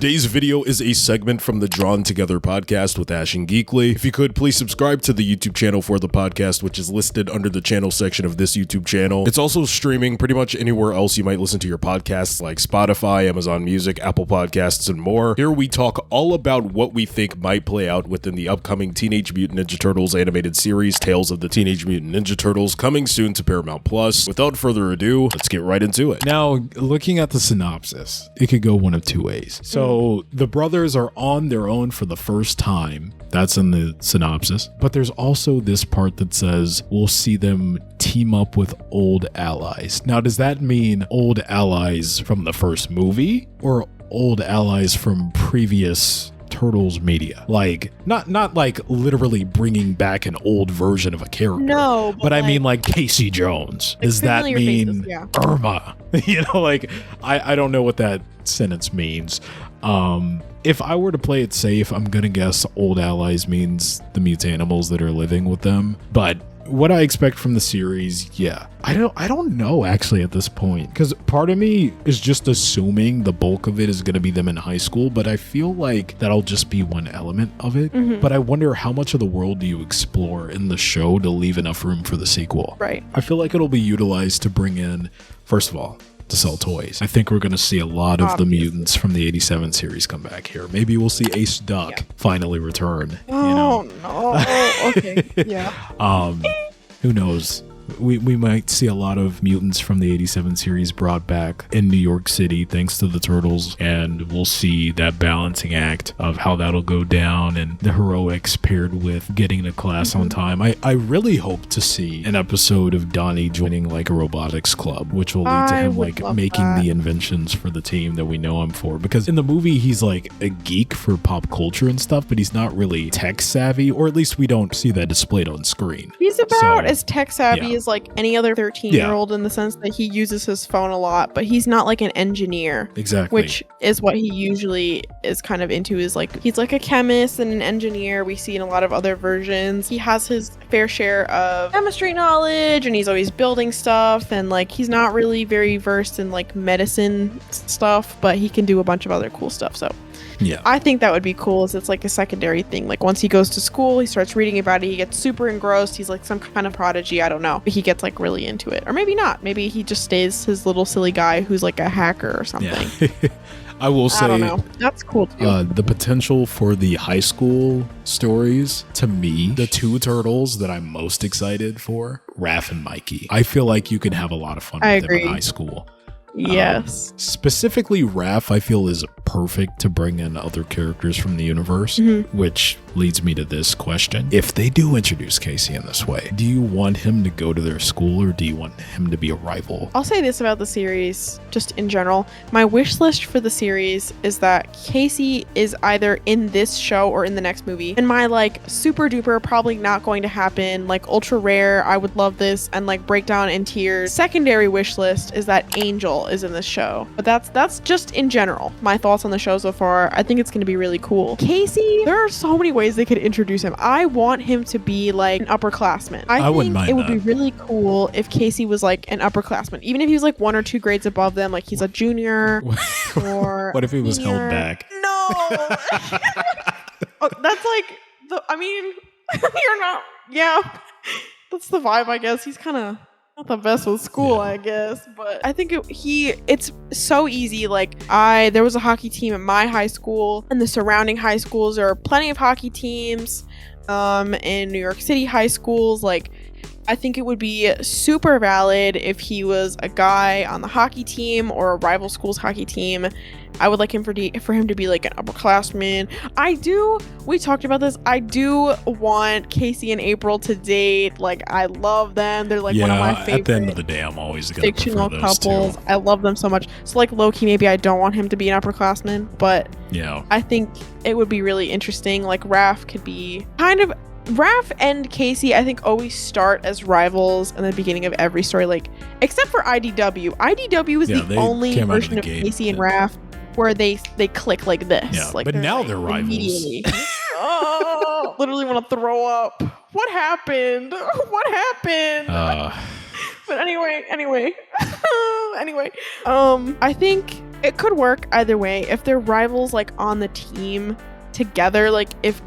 Today's video is a segment from the Drawn Together podcast with Ash and Geekily. If you could, please subscribe to the YouTube channel for the podcast, which is listed under the channel section of this YouTube channel. It's also streaming pretty much anywhere else you might listen to your podcasts, like Spotify, Amazon Music, Apple Podcasts, and more. Here we talk all about what we think might play out within the upcoming Teenage Mutant Ninja Turtles animated series, Tales of the Teenage Mutant Ninja Turtles, coming soon to Paramount Plus. Without further ado, let's get right into it. Now, looking at the synopsis, it could go one of two ways. So the brothers are on their own for the first time. That's in the synopsis. But there's also this part that says we'll see them team up with old allies. Now, does that mean old allies from the first movie or old allies from previous Turtles media? Like, not like literally bringing back an old version of a character. No, but I mean like Casey Jones. Does that mean faces, yeah. Irma? Like I don't know what that sentence means. If I were to play it safe, I'm gonna guess old allies means the mutanimals that are living with them. But what I expect from the series, yeah. I don't know actually at this point, because part of me is just assuming the bulk of it is going to be them in high school, but I feel like that'll just be one element of it. Mm-hmm. But I wonder how much of the world do you explore in the show to leave enough room for the sequel? Right. I feel like it'll be utilized to bring in, first of all, to sell toys. I think we're going to see a lot of the mutants from the 87 series come back here. Maybe we'll see Ace Duck finally return. Oh, no. Okay. Yeah. Who knows? We might see a lot of mutants from the 87 series brought back in New York City thanks to the Turtles, and we'll see that balancing act of how that'll go down and the heroics paired with getting to class on time. I really hope to see an episode of Donnie joining like a robotics club, which will lead to him like making the inventions for the team that we know him for, because in the movie he's like a geek for pop culture and stuff, but he's not really tech savvy, or at least we don't see that displayed on screen. He's about as tech savvy as like any other 13-year-old in the sense that he uses his phone a lot, but he's not like an engineer. Exactly. Which is what he usually is kind of into, is like he's like a chemist and an engineer. We see in a lot of other versions. He has his fair share of chemistry knowledge and he's always building stuff, and like he's not really very versed in like medicine stuff, but he can do a bunch of other cool stuff. So yeah, I think that would be cool. Is it's like a secondary thing. Like once he goes to school, he starts reading about it. He gets super engrossed. He's like some kind of prodigy. I don't know. But he gets like really into it, or maybe not. Maybe he just stays his little silly guy who's like a hacker or something. Yeah. I will say, I don't know. That's cool too. The potential for the high school stories, to me, the two turtles that I'm most excited for, Raph and Mikey. I feel like you can have a lot of fun with them in high school. Yes. Specifically, Raph, I feel, is perfect to bring in other characters from the universe, which leads me to this question. If they do introduce Casey in this way, do you want him to go to their school or do you want him to be a rival? I'll say this about the series, just in general. My wish list for the series is that Casey is either in this show or in the next movie. And my like super duper, probably not going to happen, like ultra rare, I would love this, and like breakdown in tears. Secondary wish list is that Angel is in this show. But that's just in general my thoughts on the show so far. I think it's going to be really cool. Casey, there are so many ways they could introduce him. I want him to be like an upperclassman. I wouldn't mind it would be really cool if Casey was like an upperclassman, even if he was like 1 or 2 grades above them, like he's a junior. Or what if he was held back? No. That's like you're not. Yeah, that's the vibe, I guess. He's kind of not the best with school, I guess, but I think it's so easy. Like there was a hockey team at my high school, and the surrounding high schools, there are plenty of hockey teams in New York City high schools. Like I think it would be super valid if he was a guy on the hockey team or a rival school's hockey team. I would like him for him to be like an upperclassman. We talked about this. I do want Casey and April to date. Like I love them. They're like one of my favorite. At the end of the day, I'm always gonna fictional prefer those couples. two. I love them so much. So like low-key, maybe I don't want him to be an upperclassman, but yeah, I think it would be really interesting. Like Raph could be kind of. Raph and Casey, I think, always start as rivals in the beginning of every story, like except for IDW. IDW is the only version of Casey and Raph where they click like this. Yeah, like but now they're rivals. Oh, literally want to throw up. What happened? What happened? But anyway. I think it could work either way. If they're rivals like on the team together, like if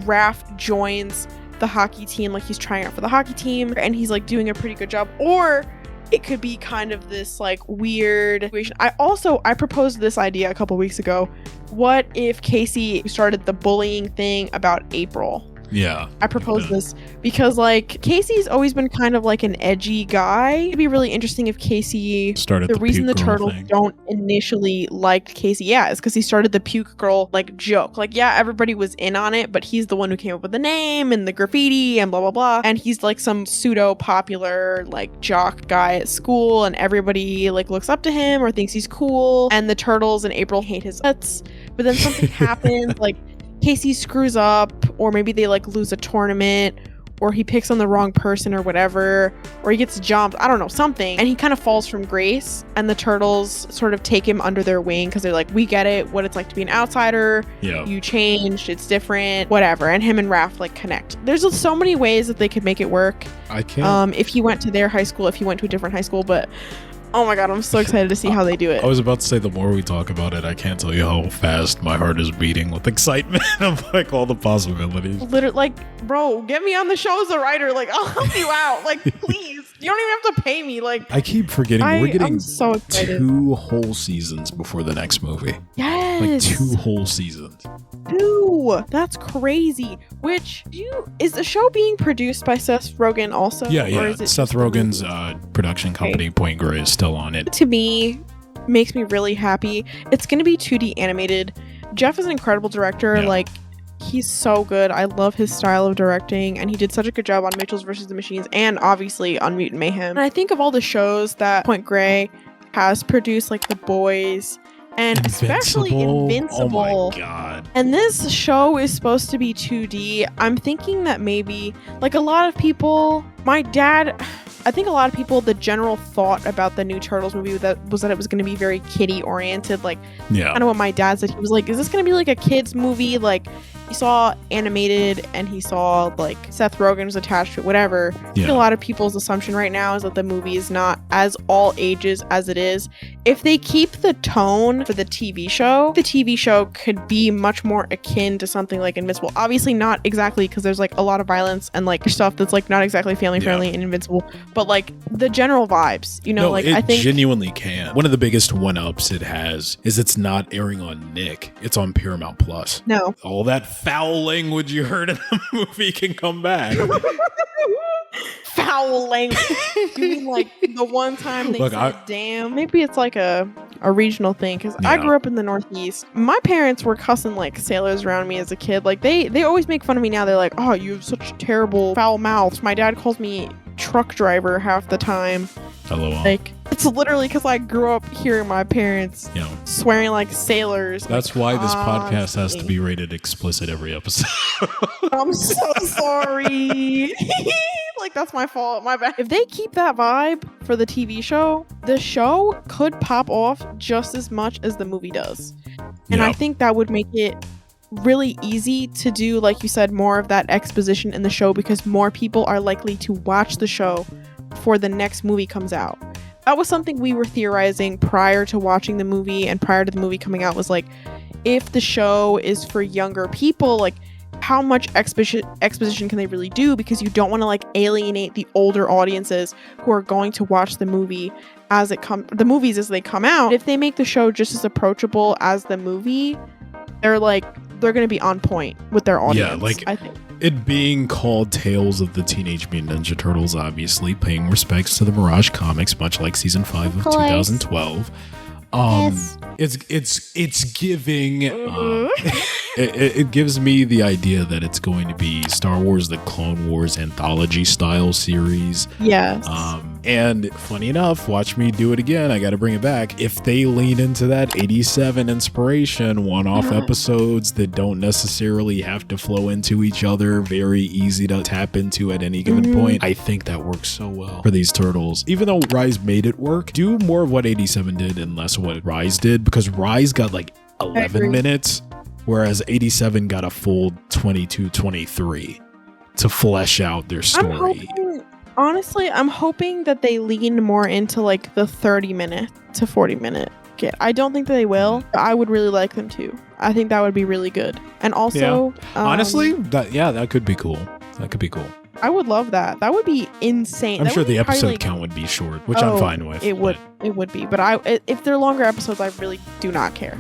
Raph joins the hockey team, like he's trying out for the hockey team and he's like doing a pretty good job, or it could be kind of this like weird situation. I proposed this idea a couple weeks ago. What if Casey started the bullying thing about April? Yeah. I proposed this because like Casey's always been kind of like an edgy guy. It'd be really interesting if Casey started the reason the puke girl turtles thing. don't initially like Casey, is because he started the puke girl like joke. Like, yeah, everybody was in on it, but he's the one who came up with the name and the graffiti and blah blah blah. And he's like some pseudo popular like jock guy at school, and everybody like looks up to him or thinks he's cool. And the turtles and April hate his guts. But then something happens, like Casey screws up, or maybe they like lose a tournament, or he picks on the wrong person or whatever, or he gets jumped, I don't know, something, and he kind of falls from grace, and the turtles sort of take him under their wing because they're like, we get it, what it's like to be an outsider. Yeah. You changed, it's different, whatever. And him and Raph like connect. There's so many ways that they could make it work. I can't. If he went to their high school, if he went to a different high school, but oh my god, I'm so excited to see how they do it. I was about to say, the more we talk about it, I can't tell you how fast my heart is beating with excitement of like all the possibilities. Literally, like, bro, get me on the show as a writer. Like, I'll help you out. Like, please. You don't even have to pay me. Like, I keep forgetting we're getting I'm so excited. 2 whole seasons before the next movie. Yes. Like 2 whole seasons. 2. That's crazy. Which is the show being produced by Seth Rogen also? Yeah. Or is it Seth Rogen's production company, Point Grey, is still on it. To me, makes me really happy. It's going to be 2D animated. Jeff is an incredible director. Yeah. Like, he's so good. I love his style of directing, and he did such a good job on Mitchell's vs. the Machines and obviously on Mutant Mayhem. And I think of all the shows that Point Grey has produced, like The Boys and especially Invincible. Oh my god. And this show is supposed to be 2D. I'm thinking that maybe, like, a lot of people, I think a lot of people, the general thought about the new Turtles movie was that it was going to be very kiddie oriented. Like, Yeah. kind of what my dad said. He was like, is this going to be like a kid's movie? Like, he saw animated and he saw like Seth Rogen was attached to it, whatever. I think a lot of people's assumption right now is that the movie is not as all ages as it is. If they keep the tone for the TV show could be much more akin to something like Invincible. Obviously not exactly, because there's like a lot of violence and like stuff that's like not exactly family friendly in Invincible, but like the general vibes, you know, like it I think genuinely can. One of the biggest one-ups it has is it's not airing on Nick. It's on Paramount Plus. no. All that foul language you heard in the movie can come back. Foul language. You mean like the one time they Look, said damn? Maybe it's like a regional thing, because I grew up in the Northeast. My parents were cussing like sailors around me as a kid. Like they always make fun of me now. They're like, oh, you have such terrible foul mouths. My dad calls me truck driver half the time. LOL. Like, it's literally because I grew up hearing my parents swearing like sailors. That's why this podcast has to be rated explicit every episode. I'm so sorry. Like, that's my fault. My bad. If they keep that vibe for the TV show, the show could pop off just as much as the movie does. And I think that would make it really easy to do, like you said, more of that exposition in the show, because more people are likely to watch the show before the next movie comes out. That was something we were theorizing prior to watching the movie and prior to the movie coming out, was like, if the show is for younger people, like, how much exposition can they really do? Because you don't want to like alienate the older audiences who are going to watch the movie the movies as they come out. If they make the show just as approachable as the movie, they're going to be on point with their audience. Yeah, like, I think it being called Tales of the Teenage Mutant Ninja Turtles, obviously paying respects to the Mirage comics, much like season 5 of 2012. Yes. It's giving it gives me the idea that it's going to be Star Wars the Clone Wars anthology style series. Yes. And funny enough, watch me do it again, I gotta bring it back. If they lean into that 87 inspiration, one-off episodes that don't necessarily have to flow into each other, very easy to tap into at any given point, I think that works so well for these turtles. Even though Rise made it work, do more of what 87 did and less of what Rise did, because Rise got like 11 minutes, whereas 87 got a full 22-23 to flesh out their story. I'm hoping that they lean more into like the 30-minute to 40-minute fuck it. I don't think they will. But I would really like them to. I think that would be really good. And also, honestly, that could be cool. That could be cool. I would love that. That would be insane. I'm That sure would be the probably, episode like- count would be short, which I'm fine with. It would. It would be. But if they're longer episodes, I really do not care.